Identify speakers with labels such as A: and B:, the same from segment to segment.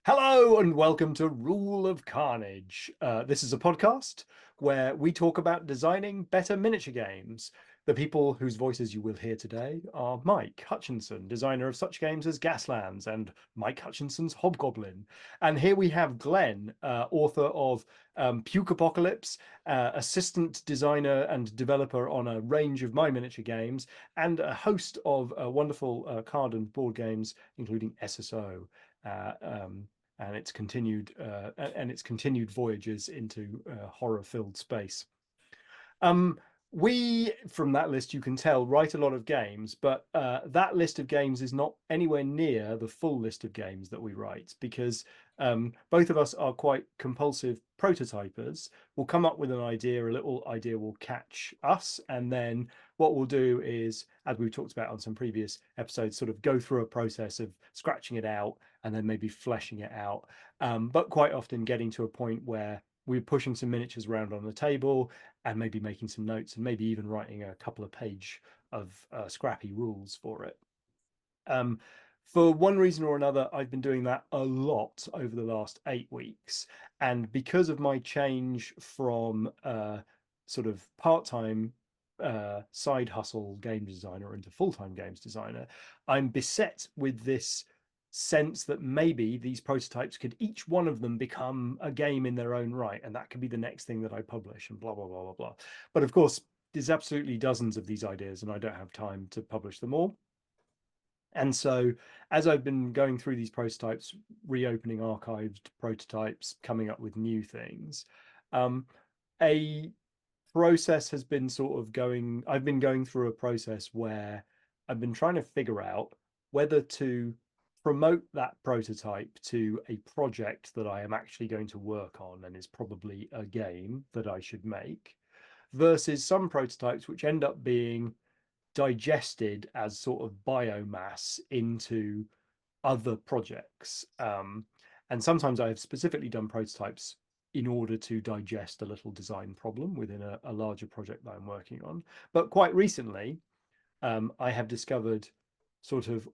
A: Hello and welcome to Rule of Carnage. This is a podcast where we talk about designing better miniature games. The people whose voices you will hear today are Mike Hutchinson, designer of such games as Gaslands and Mike Hutchinson's Hobgoblin. And here we have Glenn, author of Puke Apocalypse, assistant designer and developer on a range of my miniature games, and a host of wonderful card and board games, including SSO. Uh, um, and its continued voyages into horror-filled space. We, from that list, you can tell, write a lot of games, but that list of games is not anywhere near the full list of games that we write because both of us are quite compulsive prototypers. We'll come up with an idea, a little idea will catch us, and then what we'll do is, as we've talked about on some previous episodes, sort of go through a process of scratching it out and then maybe fleshing it out. But quite often getting to a point where we're pushing some miniatures around on the table and maybe making some notes and maybe even writing a couple of page of scrappy rules for it. For one reason or another, I've been doing that a lot over the last 8 weeks. And because of my change from sort of part-time side hustle game designer into full-time games designer, I'm beset with this sense that maybe these prototypes could each one of them become a game in their own right, and that could be the next thing that I publish, and blah blah blah blah blah. But of course, there's absolutely dozens of these ideas, and I don't have time to publish them all. And so, as I've been going through these prototypes, reopening archived prototypes, coming up with new things, a process has been sort of going. I've been going through a process where I've been trying to figure out whether to promote that prototype to a project that I am actually going to work on and is probably a game that I should make, versus some prototypes which end up being digested as sort of biomass into other projects. And sometimes I have specifically done prototypes in order to digest a little design problem within a larger project that I'm working on. But quite recently, I have discovered sort of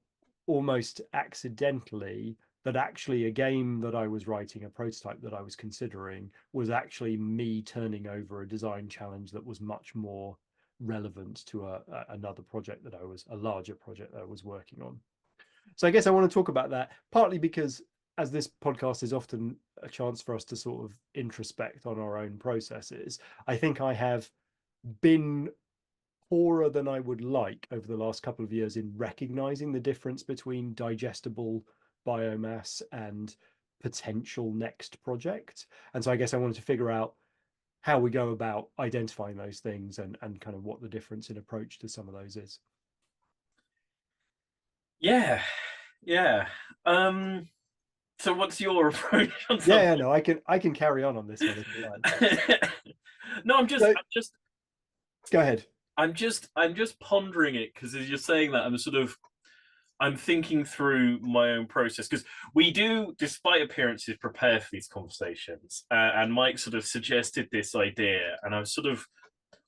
A: almost accidentally that actually a game that I was writing, a prototype that I was considering, was actually me turning over a design challenge that was much more relevant to another project that a larger project that I was working on. So I guess I want to talk about that, partly because as this podcast is often a chance for us to sort of introspect on our own processes, I think I have been poorer than I would like over the last couple of years in recognizing the difference between digestible biomass and potential next project. And so I guess I wanted to figure out how we go about identifying those things and kind of what the difference in approach to some of those is.
B: Yeah, yeah. So what's your approach on
A: Yeah,
B: something?
A: no, I can carry on this one if you like.
B: No,
A: So go ahead.
B: I'm just pondering it because as you're saying that, I'm thinking through my own process because we do, despite appearances, prepare for these conversations. And Mike sort of suggested this idea, and I was sort of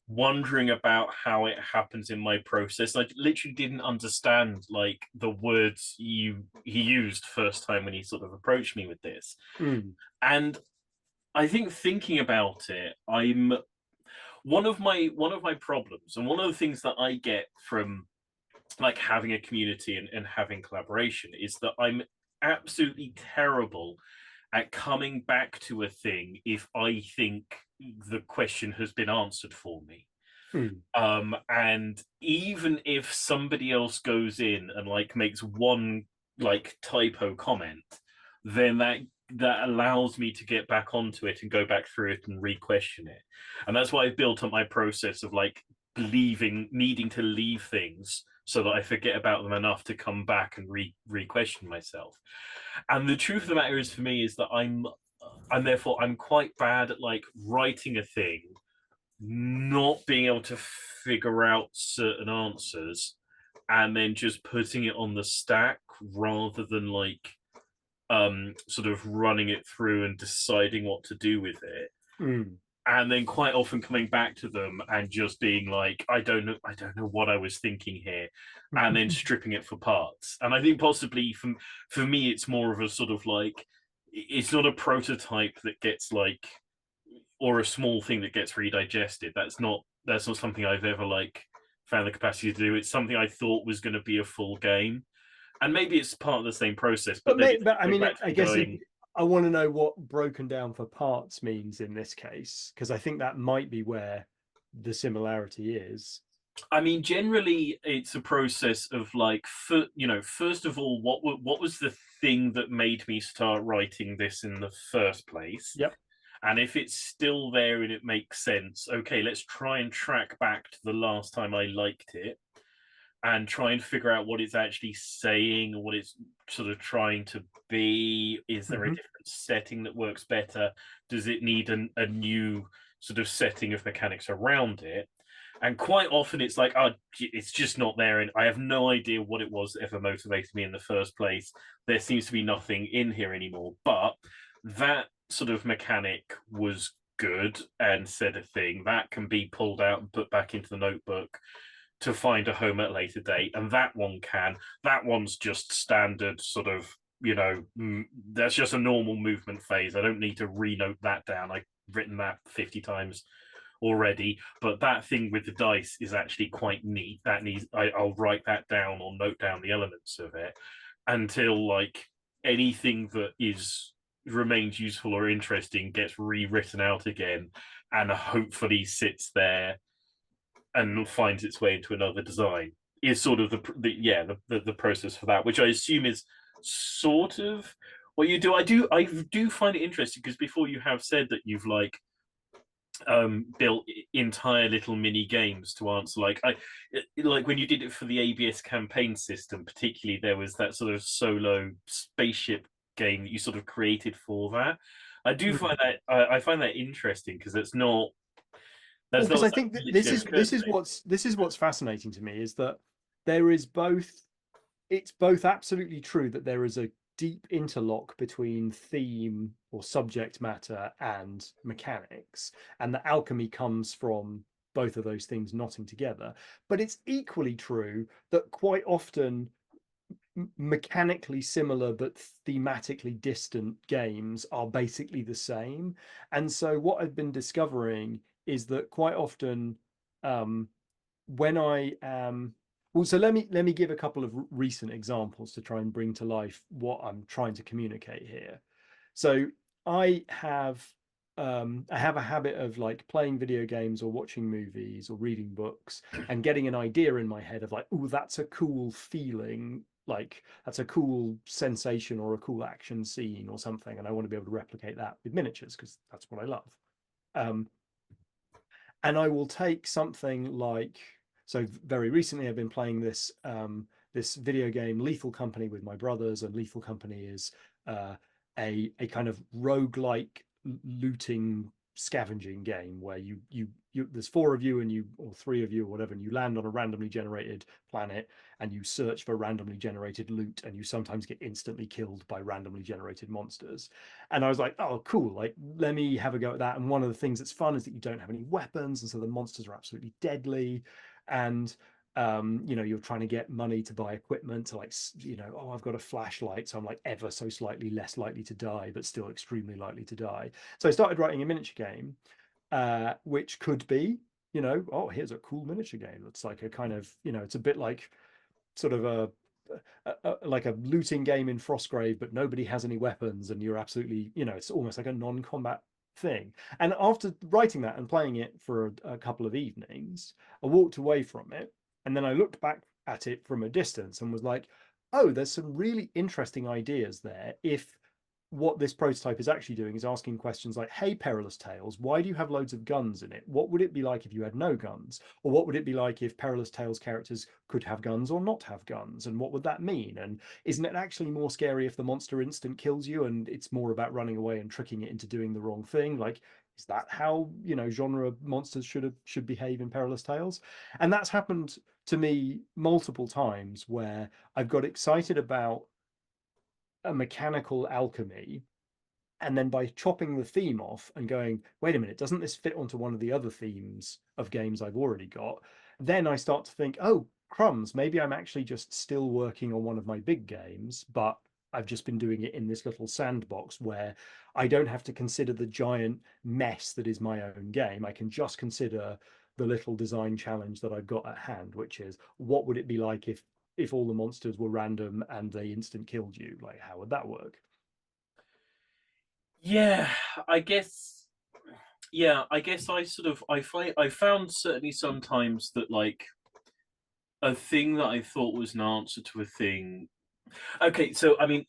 B: wondering about how it happens in my process. I literally didn't understand like the words he used first time when he sort of approached me with this.
A: Mm,
B: And I think thinking about it, I'm one of my problems, and one of the things that I get from like having a community and having collaboration is that I'm absolutely terrible at coming back to a thing if I think the question has been answered for me.
A: mm,
B: And even if somebody else goes in and like makes one like typo comment, then that allows me to get back onto it and go back through it and re-question it. And that's why I've built up my process of like needing to leave things so that I forget about them enough to come back and re-question myself. And the truth of the matter is, for me, is that I'm quite bad at like writing a thing, not being able to figure out certain answers, and then just putting it on the stack rather than like sort of running it through and deciding what to do with it,
A: mm.
B: and then quite often coming back to them and just being like, I don't know what I was thinking here, and then stripping it for parts. And I think possibly for me it's more of a sort of like it's not a prototype that gets like, or a small thing that gets redigested. That's not something I've ever like found the capacity to do. It's something I thought was going to be a full game, and maybe it's part of the same process, but then it's
A: But I
B: going
A: mean,
B: back to
A: I
B: them
A: guess
B: going,
A: I want to know what broken down for parts means in this case, because I think that might be where the similarity is.
B: I mean, generally, it's a process of like, first of all, what was the thing that made me start writing this in the first place?
A: Yep.
B: And if it's still there and it makes sense, okay, let's try and track back to the last time I liked it and try and figure out what it's actually saying or what it's sort of trying to be. Is there a
A: Hmm.
B: different setting that works better? Does it need a new sort of setting of mechanics around it? And quite often it's like, oh, it's just not there, and I have no idea what it was that ever motivated me in the first place. There seems to be nothing in here anymore. But that sort of mechanic was good and said a thing that can be pulled out and put back into the notebook to find a home at a later date, and that one can. That one's just standard sort of, that's just a normal movement phase. I don't need to renote that down. I've written that 50 times already, but that thing with the dice is actually quite neat. That needs, I'll write that down or note down the elements of it until like anything that is remains useful or interesting gets rewritten out again and hopefully sits there and finds its way into another design is sort of the process for that, which I assume is sort of what you do. I do find it interesting because before you have said that you've like built entire little mini games to answer like when you did it for the ABS campaign system, particularly there was that sort of solo spaceship game that you sort of created for that. I do find that I find that interesting because
A: Well,
B: that's
A: because
B: not
A: I
B: something
A: think that
B: that literally ever occurred to me.
A: this is what's fascinating to me is that there is both. It's both absolutely true that there is a deep interlock between theme or subject matter and mechanics, and that alchemy comes from both of those things knotting together. But it's equally true that quite often mechanically similar but thematically distant games are basically the same. And so what I've been discovering is that quite often, um, when I am well, so let me give a couple of recent examples to try and bring to life what I'm trying to communicate here. So I have a habit of like playing video games or watching movies or reading books and getting an idea in my head of like, oh, that's a cool feeling, like that's a cool sensation or a cool action scene or something, and I want to be able to replicate that with miniatures because that's what I love. Um, and I will take something like, so very recently I've been playing this video game Lethal Company with my brothers, and Lethal Company is uh, a kind of roguelike looting scavenging game where you there's four of you and you or three of you or whatever, and you land on a randomly generated planet and you search for randomly generated loot, and you sometimes get instantly killed by randomly generated monsters. And I was like, oh, cool. Like, let me have a go at that. And one of the things that's fun is that you don't have any weapons. And so the monsters are absolutely deadly. And, you're trying to get money to buy equipment to like, oh, I've got a flashlight. So I'm like ever so slightly less likely to die, but still extremely likely to die. So I started writing a miniature game, which could be, oh, here's a cool miniature game. It's like a kind of, it's a bit like sort of like a looting game in Frostgrave, but nobody has any weapons, and you're absolutely, it's almost like a non-combat thing. And after writing that and playing it for a couple of evenings, I walked away from it, and then I looked back at it from a distance and was like, oh, there's some really interesting ideas there. If what this prototype is actually doing is asking questions like, hey, Perilous Tales, why do you have loads of guns in it? What would it be like if you had no guns? Or what would it be like if Perilous Tales characters could have guns or not have guns? And what would that mean? And isn't it actually more scary if the monster instant kills you and it's more about running away and tricking it into doing the wrong thing? Like, is that how, genre monsters should behave in Perilous Tales? And that's happened to me multiple times where I've got excited about a mechanical alchemy, and then by chopping the theme off and going, wait a minute, doesn't this fit onto one of the other themes of games I've already got? Then I start to think, oh, crumbs, maybe I'm actually just still working on one of my big games, but I've just been doing it in this little sandbox where I don't have to consider the giant mess that is my own game. I can just consider the little design challenge that I've got at hand, which is what would it be like if all the monsters were random and they instant killed you? Like, how would that work?
B: Yeah, I guess. Yeah, I guess I found certainly sometimes that like a thing that I thought was an answer to a thing. Okay, so I mean,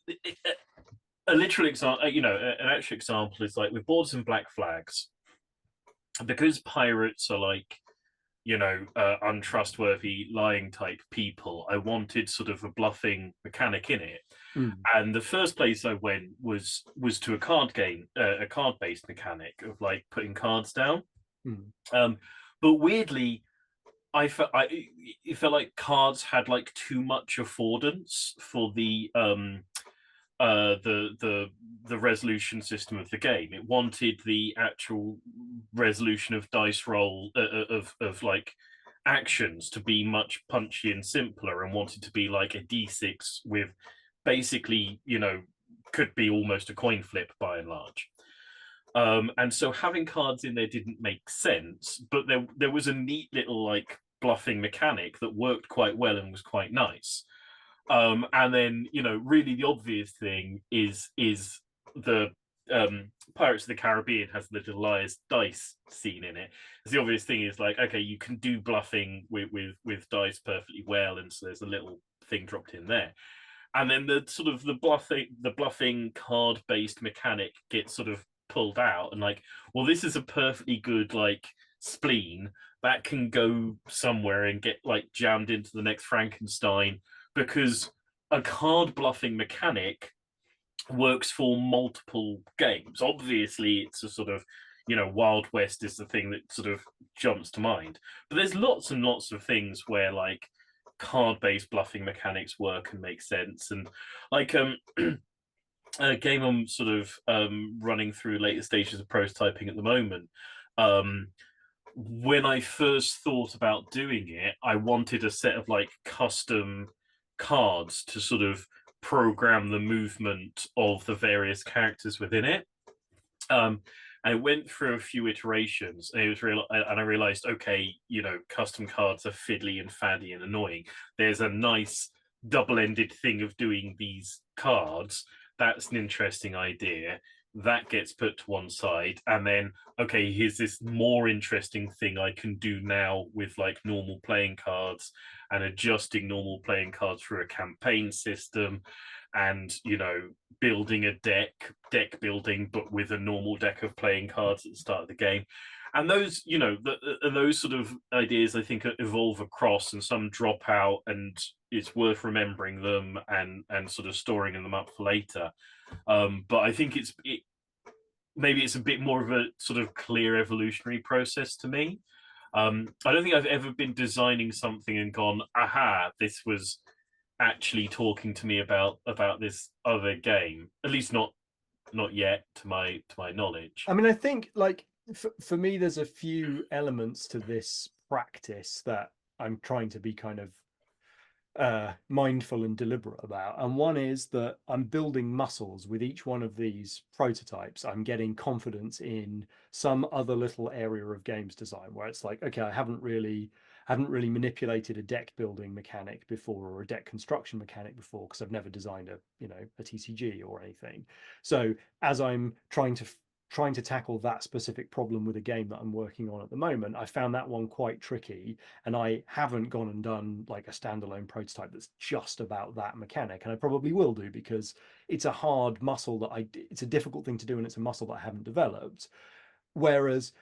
B: a literal example, an actual example is like with Boards and Black Flags, because pirates are like untrustworthy, lying type people. I wanted sort of a bluffing mechanic in it,
A: Mm,
B: and the first place I went was to a card game, a card based mechanic of like putting cards down.
A: mm,
B: Um, but weirdly, it felt like cards had like too much affordance for the the resolution system of the game. It wanted the actual resolution of dice roll of like actions to be much punchy and simpler, and wanted to be like a d6 with basically could be almost a coin flip by and large. And so having cards in there didn't make sense, but there was a neat little like bluffing mechanic that worked quite well and was quite nice. And then really the obvious thing is the Pirates of the Caribbean has the Liar's dice scene in it. The obvious thing is like, okay, you can do bluffing with dice perfectly well, and so there's a little thing dropped in there. And then the sort of the bluffing card based mechanic gets sort of pulled out, and like, well, this is a perfectly good like spleen that can go somewhere and get like jammed into the next Frankenstein, because a card bluffing mechanic works for multiple games. Obviously, it's a sort of Wild West is the thing that sort of jumps to mind, but there's lots and lots of things where like card-based bluffing mechanics work and make sense. And like a game I'm sort of running through later stages of prototyping at the moment. When I first thought about doing it, I wanted a set of like custom cards to sort of program the movement of the various characters within it. Um, I went through a few iterations, and it was real, and I realized, okay, custom cards are fiddly and faddy and annoying. There's a nice double-ended thing of doing these cards. That's an interesting idea. That gets put to one side, and then okay, here's this more interesting thing I can do now with like normal playing cards and adjusting normal playing cards through a campaign system, and building a deck building, but with a normal deck of playing cards at the start of the game. And those those sort of ideas I think evolve across, and some drop out, and it's worth remembering them and sort of storing them up for later. But I think maybe it's a bit more of a sort of clear evolutionary process to me. I don't think I've ever been designing something and gone, aha, this was actually talking to me about this other game. At least not yet, to my knowledge.
A: I mean, I think like for me, there's a few elements to this practice that I'm trying to be kind of mindful and deliberate about. And one is that I'm building muscles with each one of these prototypes. I'm getting confidence in some other little area of games design where it's like, okay, I haven't really manipulated a deck building mechanic before or a deck construction mechanic before because I've never designed a TCG or anything. So as I'm trying to tackle that specific problem with a game that I'm working on at the moment, I found that one quite tricky, and I haven't gone and done like a standalone prototype that's just about that mechanic, and I probably will do because it's a hard muscle that it's a difficult thing to do, and it's a muscle that I haven't developed. Whereas,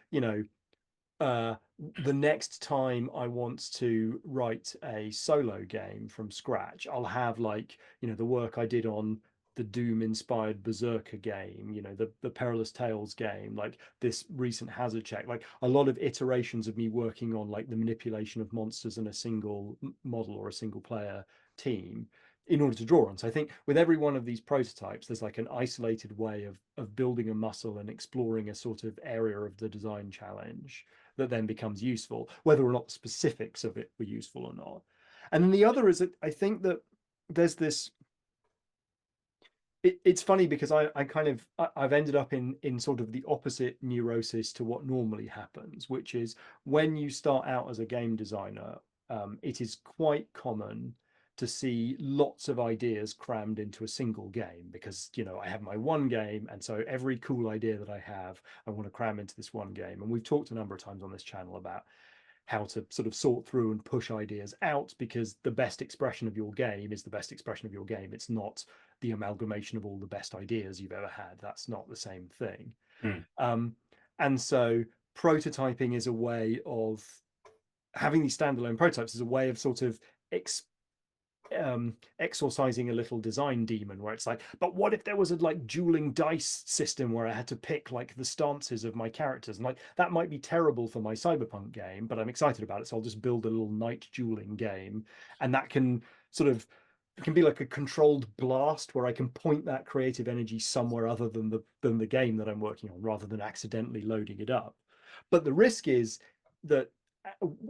A: uh, the next time I want to write a solo game from scratch, I'll have like, the work I did on the Doom inspired Berserker game, the Perilous Tales game, like this recent Hazard Check, like a lot of iterations of me working on like the manipulation of monsters in a single model or a single player team in order to draw on. So I think with every one of these prototypes, there's like an isolated way of building a muscle and exploring a sort of area of the design challenge that then becomes useful, whether or not the specifics of it were useful or not. And then the other is that I think that there's this it's funny because I kind of I've ended up in sort of the opposite neurosis to what normally happens, which is when you start out as a game designer, it is quite common to see lots of ideas crammed into a single game because I have my one game, and so every cool idea that I have, I want to cram into this one game. And we've talked a number of times on this channel about how to sort of sort through and push ideas out, because the best expression of your game is the best expression of your game. It's not the amalgamation of all the best ideas you've ever had. That's not the same thing.
B: Hmm.
A: um, and so prototyping is a way of having these standalone prototypes, is a way of sort of exorcising a little design demon, where it's like, but what if there was a like dueling dice system where I had to pick like the stances of my characters, and like that might be terrible for my cyberpunk game, but I'm excited about it, so I'll just build a little night dueling game, and that can sort of, it can be like a controlled blast where I can point that creative energy somewhere other than the game that I'm working on, rather than accidentally loading it up. But the risk is that,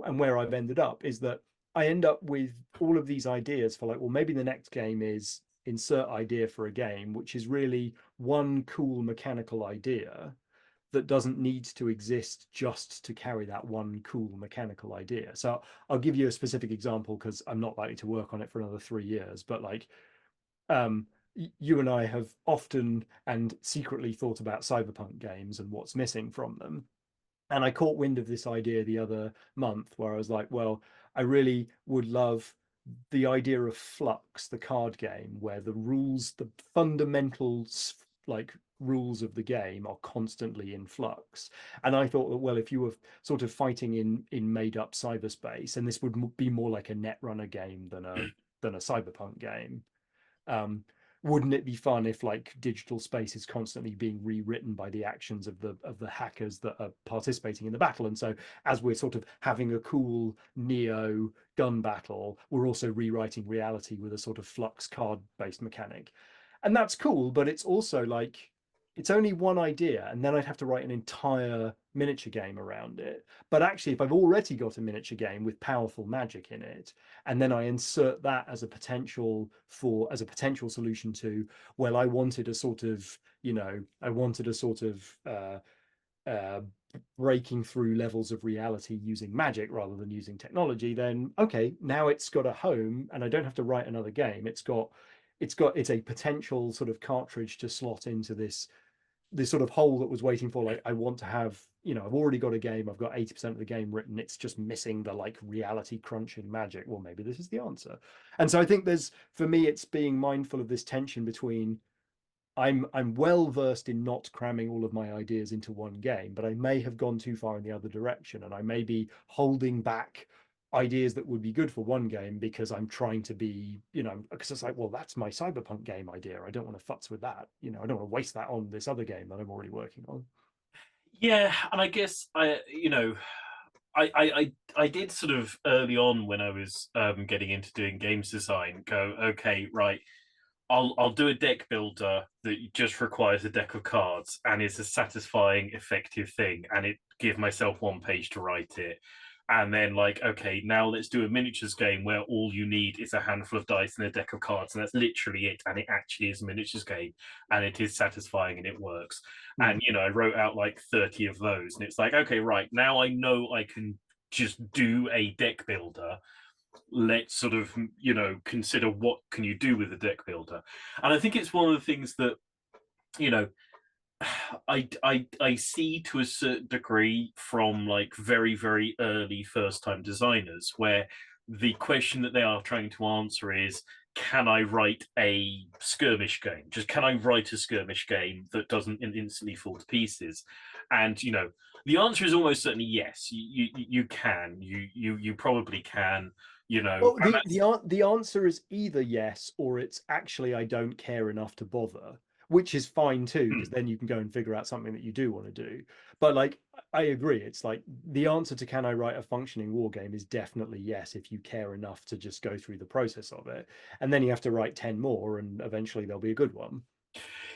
A: and where I've ended up is that I end up with all of these ideas for like, well, maybe the next game is insert idea for a game, which is really one cool mechanical idea that doesn't need to exist just to carry that one cool mechanical idea. So I'll give you a specific example because I'm not likely to work on it for another 3 years, but like, um, you and I have often and secretly thought about cyberpunk games and what's missing from them. And I caught wind of this idea the other month where I was like, well, I really would love the idea of Flux, the card game, where the rules, the fundamental like rules of the game are constantly in flux. And I thought that, well, if you were sort of fighting in made up cyberspace, and this would be more like a Netrunner game than a cyberpunk game, um, wouldn't it be fun if like digital space is constantly being rewritten by the actions of the hackers that are participating in the battle? And so as we're sort of having a cool Neo gun battle, we're also rewriting reality with a sort of flux card based mechanic. And that's cool, but it's also like, it's only one idea, and then I'd have to write an entire miniature game around it. But actually, if I've already got a miniature game with powerful magic in it, and then I insert that as a potential solution to, well, I wanted a sort of, I wanted a sort of uh, breaking through levels of reality using magic rather than using technology, then okay, now it's got a home, and I don't have to write another game. It's a potential sort of cartridge to slot into this sort of hole that was waiting for, like, I want to have, I've already got a game, I've got 80% of the game written, it's just missing the like reality crunching magic. Well, maybe this is the answer. And so I think for me, it's being mindful of this tension between, I'm well versed in not cramming all of my ideas into one game, but I may have gone too far in the other direction, and I may be holding back ideas that would be good for one game because I'm trying to be, because it's like, well, that's my cyberpunk game idea. I don't want to futz with that. I don't want to waste that on this other game that I'm already working on.
B: Yeah, and I guess I did sort of early on when I was getting into doing games design go, okay, right, I'll do a deck builder that just requires a deck of cards and is a satisfying, effective thing, and it give myself one page to write it. And then like, okay, now let's do a miniatures game where all you need is a handful of dice and a deck of cards, and that's literally it. And it actually is a miniatures game, and it is satisfying and it works.
A: Mm.
B: And I wrote out like 30 of those, and it's like, okay, right, now I know I can just do a deck builder. Let's sort of consider what can you do with the deck builder. And I think it's one of the things that you know I see to a certain degree from like very very early first time designers, where the question that they are trying to answer is, can I write a skirmish game? Just can I write a skirmish game that doesn't instantly fall to pieces? And the answer is almost certainly yes. You can. You probably can.
A: Well,
B: And
A: the answer is either yes, or it's actually I don't care enough to bother, which is fine too, because then you can go and figure out something that you do want to do. But like, I agree, it's like the answer to can I write a functioning war game is definitely yes, if you care enough to just go through the process of it. And then you have to write 10 more, and eventually there'll be a good one.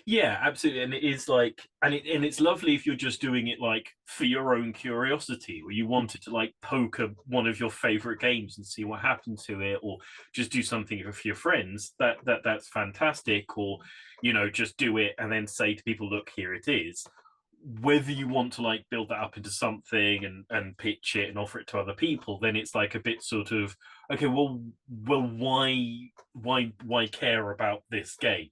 B: Yeah, absolutely. And it is like, and it's lovely if you're just doing it like for your own curiosity, or you wanted to like poke one of your favorite games and see what happened to it, or just do something with your friends. That's fantastic. Or, just do it and then say to people, look, here it is. Whether you want to like build that up into something and pitch it and offer it to other people, then it's like a bit sort of, okay, well, why care about this game?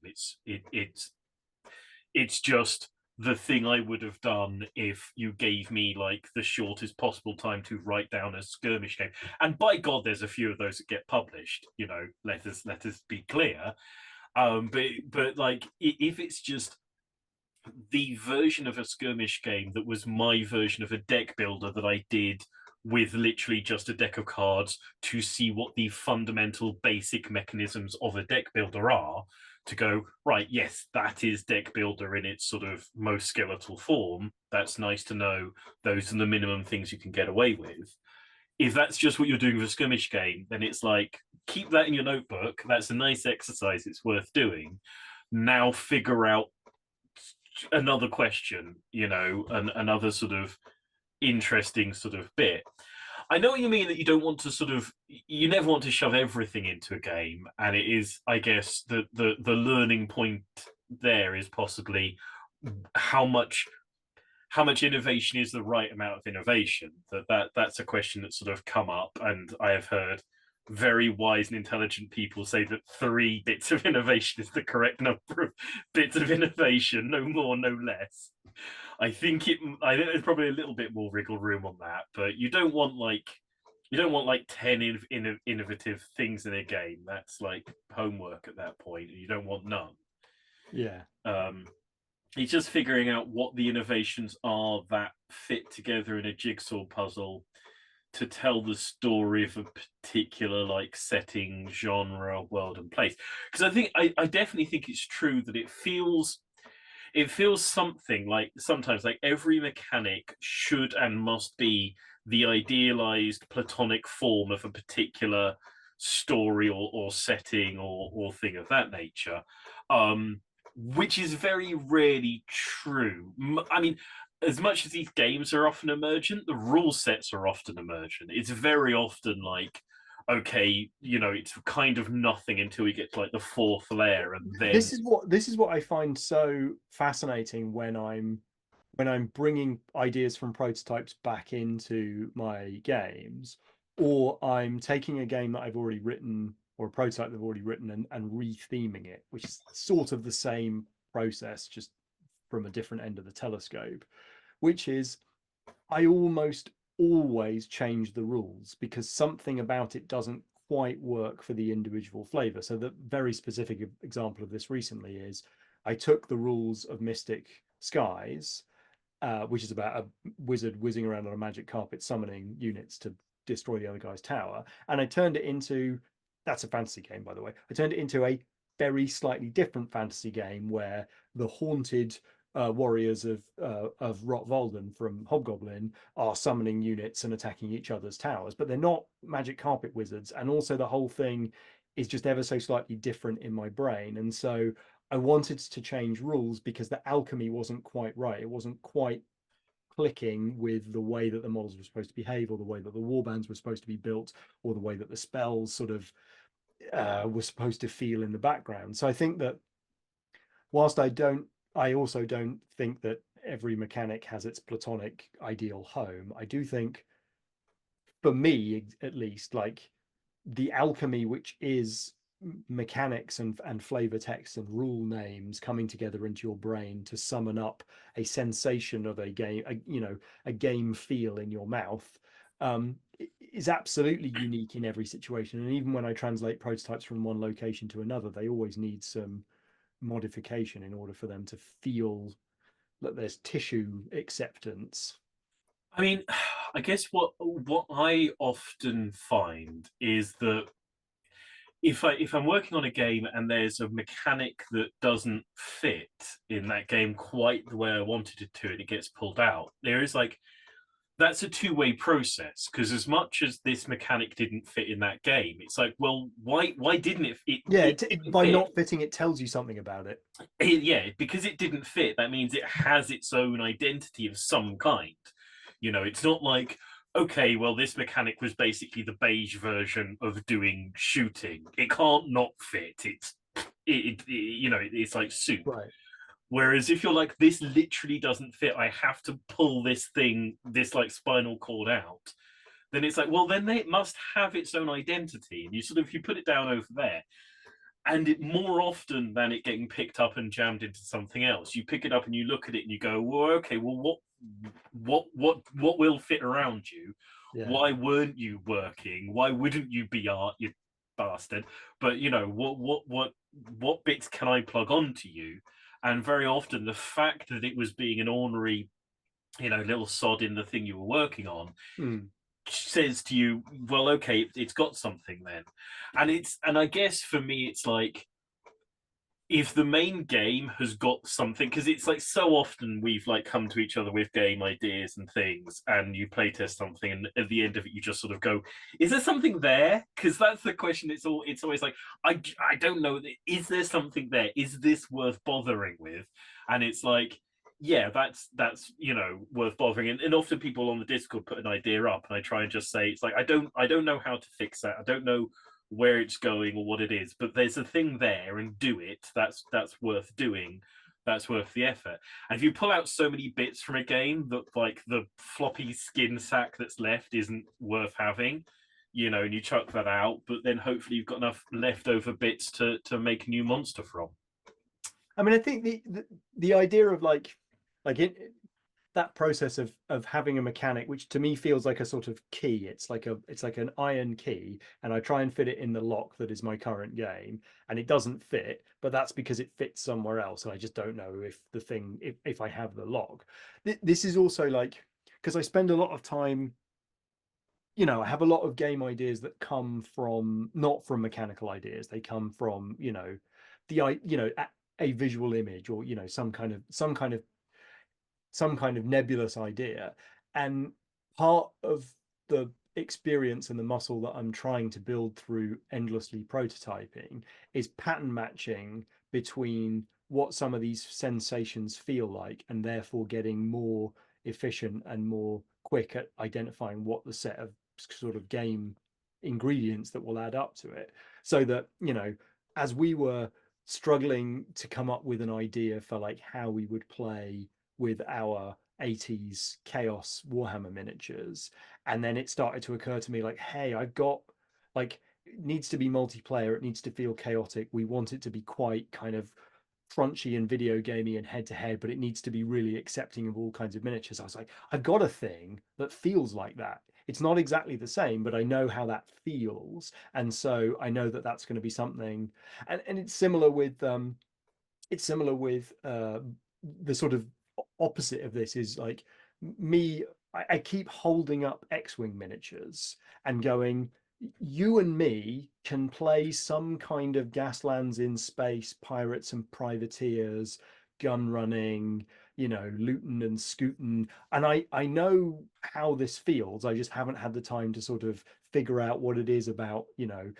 B: It's just the thing I would have done if you gave me like the shortest possible time to write down a skirmish game. And by God, there's a few of those that get published. Let us be clear. But like if it's just the version of a skirmish game that was my version of a deck builder that I did with literally just a deck of cards to see what the fundamental basic mechanisms of a deck builder are, to go, right, yes, that is deck builder in its sort of most skeletal form. That's nice to know. Those are the minimum things you can get away with. If that's just what you're doing with a skirmish game, then it's like, keep that in your notebook. That's a nice exercise. It's worth doing. Now figure out another question, another sort of interesting sort of bit. I know what you mean, that you don't want to sort of, you never want to shove everything into a game, and it is, I guess, the learning point there is possibly how much innovation is the right amount of innovation. That's a question that's sort of come up, and I have heard very wise and intelligent people say that 3 bits of innovation is the correct number of bits of innovation, no more, no less. I think there's probably a little bit more wriggle room on that, but you don't want like 10 innovative things in a game. That's like homework at that point, and you don't want none.
A: Yeah.
B: Um, it's just figuring out what the innovations are that fit together in a jigsaw puzzle to tell the story of a particular like setting, genre, world, and place. Because I definitely think it's true that it feels something like sometimes like every mechanic should and must be the idealized platonic form of a particular story or setting or thing of that nature, which is very rarely true. I mean, as much as these games are often emergent, the rule sets are often emergent. It's very often like, okay, it's kind of nothing until we get to like the 4th layer, and then
A: This is what I find so fascinating when I'm bringing ideas from prototypes back into my games, or I'm taking a game that I've already written or a prototype that I've already written and re-theming it, which is sort of the same process, just from a different end of the telescope, which is I almost always change the rules because something about it doesn't quite work for the individual flavor. So the very specific example of this recently is I took the rules of Mystic Skies, which is about a wizard whizzing around on a magic carpet summoning units to destroy the other guy's tower, and I turned it into, that's a fantasy game, by the way. I turned it into a very slightly different fantasy game where the haunted warriors of Rotvolden from Hobgoblin are summoning units and attacking each other's towers, but they're not magic carpet wizards, and also the whole thing is just ever so slightly different in my brain, and so I wanted to change rules because the alchemy wasn't quite right. It wasn't quite clicking with the way that the models were supposed to behave, or the way that the warbands were supposed to be built, or the way that the spells sort of were supposed to feel in the background. So I think that whilst I also don't think that every mechanic has its platonic ideal home. I do think, for me at least, like the alchemy, which is mechanics and flavor text and rule names coming together into your brain to summon up a sensation of a game, a game feel in your mouth, is absolutely unique in every situation. And even when I translate prototypes from one location to another, they always need some modification in order for them to feel that there's tissue acceptance.
B: I mean, I guess what I often find is that if I'm working on a game and there's a mechanic that doesn't fit in that game quite the way I wanted it to, and it gets pulled out, there is like that's a two-way process, because as much as this mechanic didn't fit in that game, it's like, well, why didn't
A: Yeah,
B: it didn't
A: by
B: fit.
A: not fitting, it tells you something about it.
B: Yeah, because it didn't fit, that means it has its own identity of some kind. It's not like, okay, well, this mechanic was basically the beige version of doing shooting. It can't not fit. It's like soup.
A: Right.
B: Whereas if you're like, this literally doesn't fit, I have to pull this like spinal cord out, then it's like, well, then it must have its own identity. And you put it down over there, and it more often than it getting picked up and jammed into something else, you pick it up and you look at it and you go, well, okay, well, what will fit around you?
A: Yeah.
B: Why weren't you working? Why wouldn't you be art, you bastard? But what bits can I plug onto you? And very often the fact that it was being an ornery, little sod in the thing you were working on,
A: Mm.
B: says to you, well, okay, it's got something then. And I guess for me, it's like, if the main game has got something, because it's like, so often we've like come to each other with game ideas and things, and you playtest something, and at the end of it you just sort of go, is there something there? Because that's the question. It's always like, I don't know, is there something there? Is this worth bothering with? And it's like, yeah, that's worth bothering. And often people on the Discord put an idea up, and I try and just say, it's like, I don't know how to fix that, I don't know where it's going or what it is, but there's a thing there, and do it. That's worth doing. That's worth the effort. And if you pull out so many bits from a game that like the floppy skin sack that's left isn't worth having, and you chuck that out, but then hopefully you've got enough leftover bits to make a new monster from.
A: I mean, I think the idea of like it, that process of having a mechanic, which to me feels like a sort of key. It's like an iron key, and I try and fit it in the lock that is my current game, and it doesn't fit, but that's because it fits somewhere else, and I just don't know if the thing if I have the lock. This is also like, because I spend a lot of time, I have a lot of game ideas that come from not from mechanical ideas. They come from, a visual image, or some kind of nebulous idea. And part of the experience and the muscle that I'm trying to build through endlessly prototyping is pattern matching between what some of these sensations feel like, and therefore getting more efficient and more quick at identifying what the set of sort of game ingredients that will add up to it. So that, as we were struggling to come up with an idea for like how we would play with our 80s chaos Warhammer miniatures, and then it started to occur to me like, hey, I've got, like, it needs to be multiplayer, it needs to feel chaotic, we want it to be quite kind of crunchy and video gamey and head to head, but it needs to be really accepting of all kinds of miniatures. I was like, I've got a thing that feels like that. It's not exactly the same, but I know how that feels, and so I know that that's going to be something. And it's similar with the sort of opposite of this is like me. I keep holding up X-wing miniatures and going, you and me can play some kind of Gaslands in space, pirates and privateers, gun running, looting and scooting. And I know how this feels. I just haven't had the time to sort of figure out what it is about,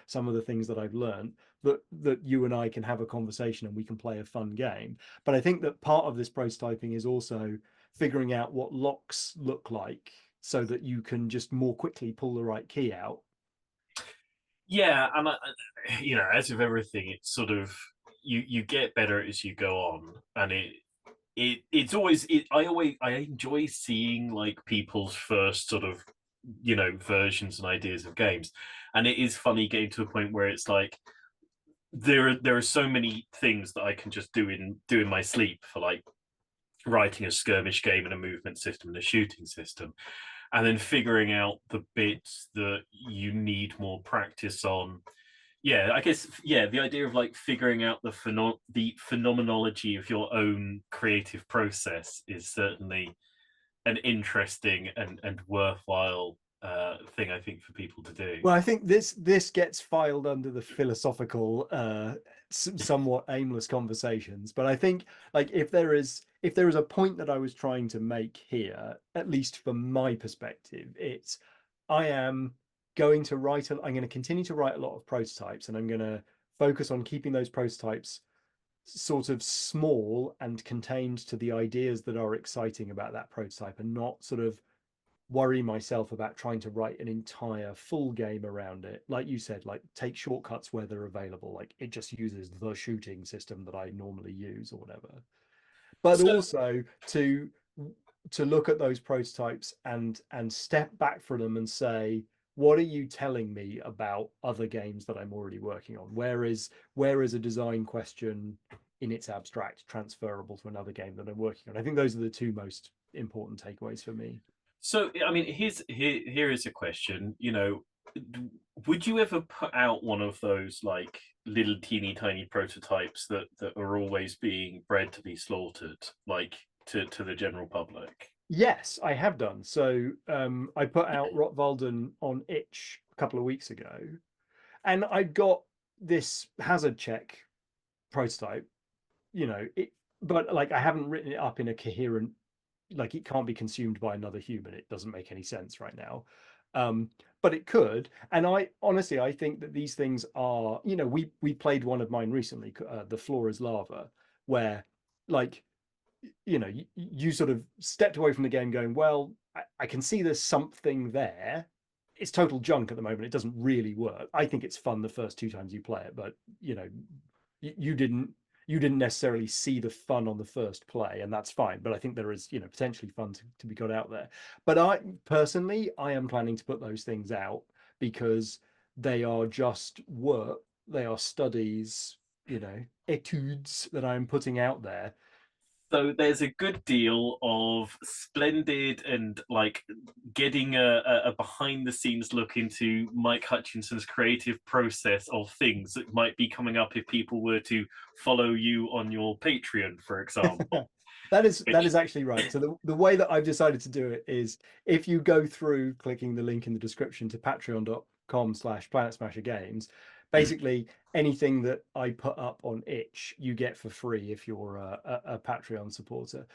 A: some of the things that I've learned, that you and I can have a conversation and we can play a fun game. But I think that part of this prototyping is also figuring out what locks look like so that you can just more quickly pull the right key out.
B: Yeah, and as with everything, it's sort of, you get better as you go on, and it's always I enjoy seeing like people's first sort of versions and ideas of games, and it is funny getting to a point where it's like, there are so many things that I can just do in my sleep, for like writing a skirmish game and a movement system and a shooting system, and then figuring out the bits that you need more practice on. Yeah, I guess, yeah, the idea of like figuring out the phenomenology of your own creative process is certainly an interesting and worthwhile thing, I think, for people to do.
A: Well, I think this gets filed under the philosophical, somewhat aimless conversations. But I think, like, if there is a point that I was trying to make here, at least from my perspective, it's I am I'm going to continue to write a lot of prototypes, and I'm going to focus on keeping those prototypes sort of small and contained to the ideas that are exciting about that prototype, and not sort of worry myself about trying to write an entire full game around it. Like you said, like take shortcuts where they're available. Like it just uses the shooting system that I normally use or whatever. But
B: So,
A: also to look at those prototypes and step back from them and say, what are you telling me about other games that I'm already working on? Where is a design question in its abstract transferable to another game that I'm working on? I think those are the two most important takeaways for me.
B: so I mean, here is a question. Would you ever put out one of those like little teeny tiny prototypes that are always being bred to be slaughtered, like to the general public?
A: Yes, I have done. So I put out Rotwalden on itch a couple of weeks ago, and I got this hazard check prototype, but like I haven't written it up in a coherent, like it can't be consumed by another human. It doesn't make any sense right now. Um, but it could. And I think that these things are, we played one of mine recently, The Floor is Lava, where like you sort of stepped away from the game going, well, I can see there's something there. It's total junk at the moment. It doesn't really work. I think it's fun the first two times you play it, but you didn't necessarily see the fun on the first play, and that's fine. But I think there is, potentially fun to be got out there. But I personally, I am planning to put those things out because they are just work, they are studies, etudes that I'm putting out there.
B: So there's a good deal of splendid and like getting a behind the scenes look into Mike Hutchinson's creative process of things that might be coming up if people were to follow you on your Patreon, for example.
A: That is
B: Which,
A: actually right. So the way that I've decided to do it is if you go through clicking the link in the description to patreon.com/Planet Smasher Games, basically anything that I put up on itch you get for free if you're a Patreon supporter.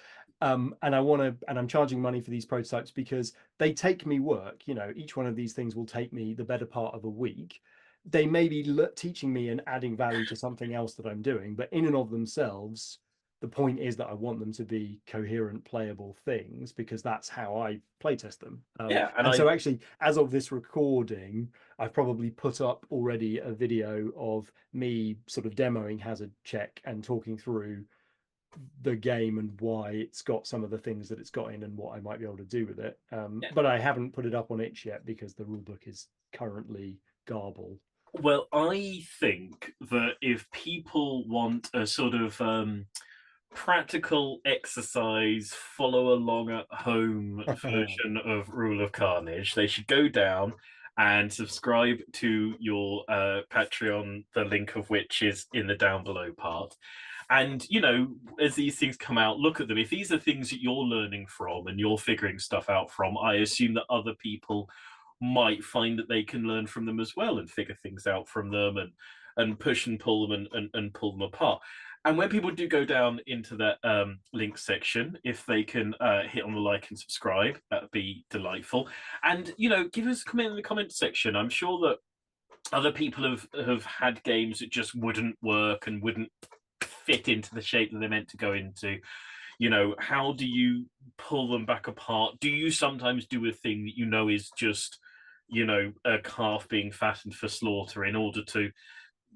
A: And I'm charging money for these prototypes because they take me work. Each one of these things will take me the better part of a week. They may be teaching me and adding value to something else that I'm doing, but in and of themselves, the point is that I want them to be coherent, playable things because that's how I playtest them.
B: yeah, and
A: And
B: I
A: so, actually, as of this recording, I've probably put up already a video of me sort of demoing Hazard Check and talking through the game and why it's got some of the things that it's got in and what I might be able to do with it.
B: yeah.
A: But I haven't put it up on itch yet because the rulebook is currently garbled.
B: Well, I think that if people want a sort of practical exercise, follow along at home version of Rule of Carnage, they should go down and subscribe to your Patreon, the link of which is in the down below part. And, as these things come out, look at them. If these are things that you're learning from and you're figuring stuff out from, I assume that other people might find that they can learn from them as well and figure things out from them and push and pull them and pull them apart. And when people do go down into that link section, if they can hit on the like and subscribe, that would be delightful. And give us a comment in the comment section. I'm sure that other people have had games that just wouldn't work and wouldn't fit into the shape that they're meant to go into. How do you pull them back apart? Do you sometimes do a thing that is just a calf being fattened for slaughter in order to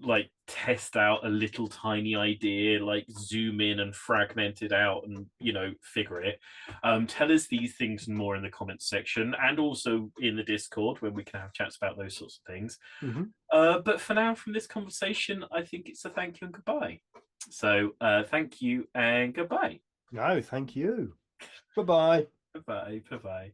B: like test out a little tiny idea, like zoom in and fragment it out and figure it? Tell us these things and more in the comments section, and also in the Discord when we can have chats about those sorts of things.
A: Mm-hmm.
B: But for now, from this conversation, I think it's a thank you and goodbye. So thank you and goodbye.
A: No, thank you. Bye bye.
B: Bye bye. Bye bye.